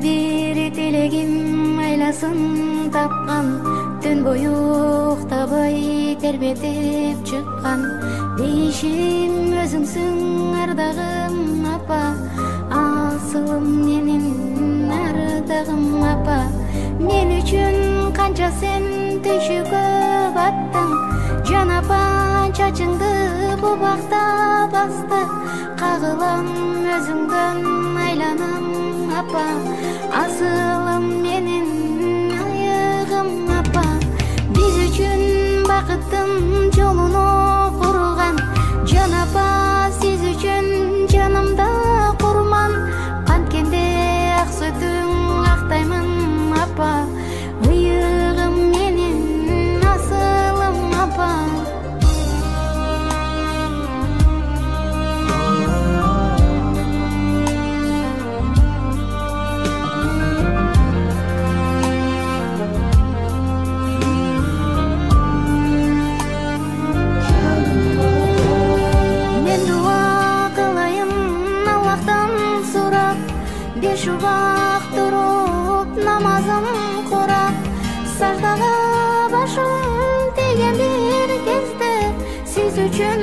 бир тилегим айласын тапкан, түн бою уктабай тербетип чыккан. Дейишим өзүңсүң ардагым апа, асылым менин ардагым апа. Мен үчүн канча сен түйшүккө баттың, жан апа чачыңды бу бакта басты. Кагылам өзүңдөн айланам апа, асылым менин айыгым апа. Биз үчүн бакыттын жолуну курган, жан апа сиз үчүн жанымда курман. Канткенде ак сүтүң актаймын апа, ыйыгым менин асылым апа. Беш убак туруп намазым курап, саждага башым тийген бир кезде сиз үчүн